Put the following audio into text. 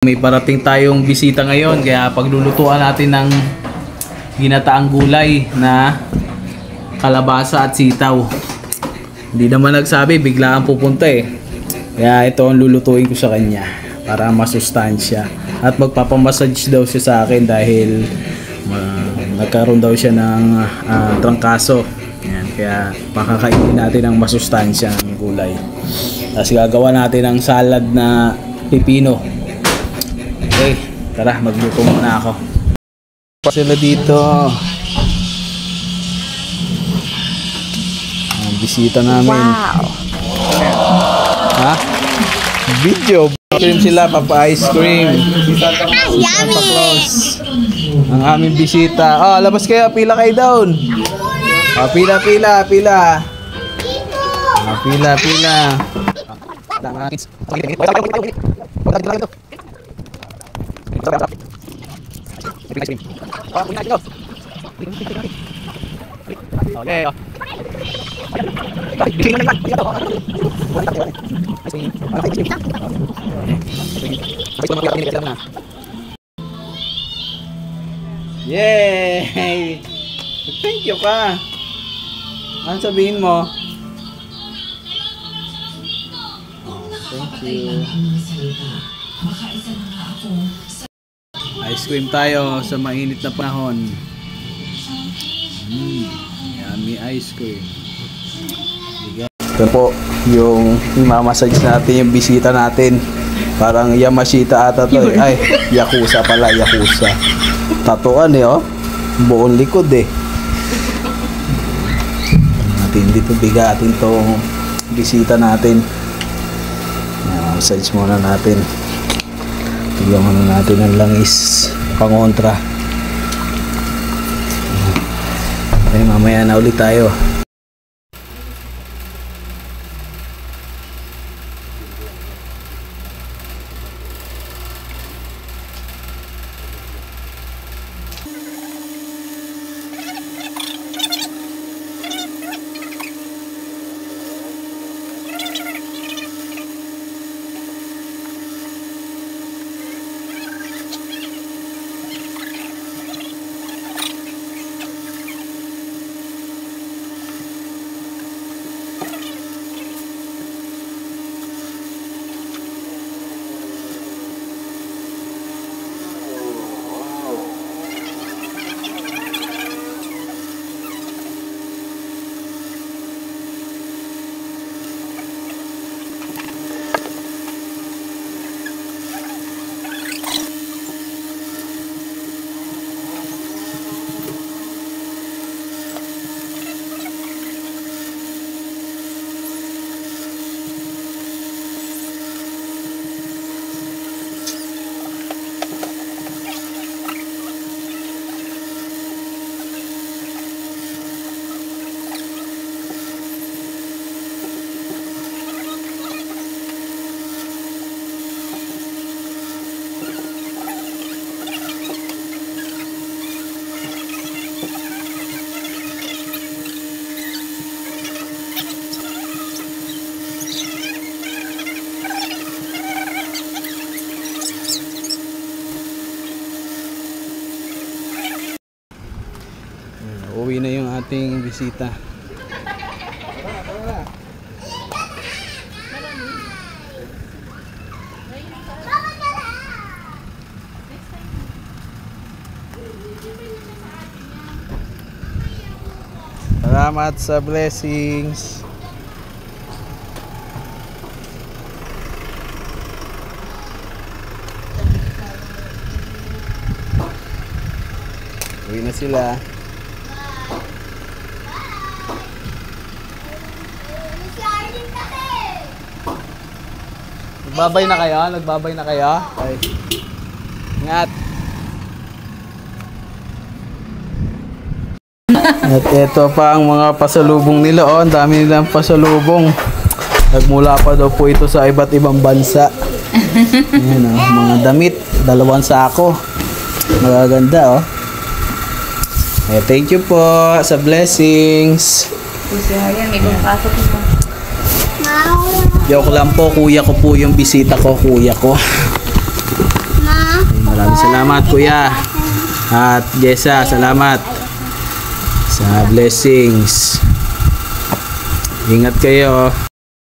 May parating tayong bisita ngayon kaya paglulutuan natin ng ginataang gulay na kalabasa at sitaw. Hindi naman nagsabi, biglaan pupunta eh. Kaya ito ang lulutuin ko sa kanya para masustansya. At magpapamassage daw siya sa akin dahil nagkaroon daw siya ng trangkaso. Yan, kaya pakakainin natin ang masustansya ng gulay. Tapos gagawa natin ng salad na pipino. Okay, tara, magluto muna ako. Sila dito. Ang bisita namin. Wow. Ha? Video. Cream sila, papa ice cream. Yummy! Ang aming bisita. Oh, labas kayo, pila kayo down. Oh, pila. Pila. Okay. Yay! Thank you ka. Ano sabihin mo? Thank you. Ice cream tayo sa mainit na panahon. Yummy ice cream. Ito po yung mamassage natin yung bisita natin. Parang Yamashita ata to eh. Ay, Yakuza pala, Yakuza. Tatuan eh oh. Buong likod eh. Hindi po bigatin tong bisita natin. Massage muna natin. Tignan muna natin ang langis pangontra. Okay, mamaya na ulit tayo. Uwi na yung ating bisita. Salamat sa blessings. Uwi na sila. Nagbabay na kayo? Nagbabay na kayo? Okay. Ingat. At ito pa ang mga pasalubong nila. Oh, ang dami nilang pasalubong. Nagmula pa daw po ito sa iba't ibang bansa. Ayan, oh, mga damit. 2 sako. Magaganda oh. Thank you po sa blessings. Ayan, may pagpasok mo. Joke lang po, kuya ko po yung bisita ko, kuya ko. Maraming salamat kuya. At Jessa, salamat sa blessings. Ingat kayo.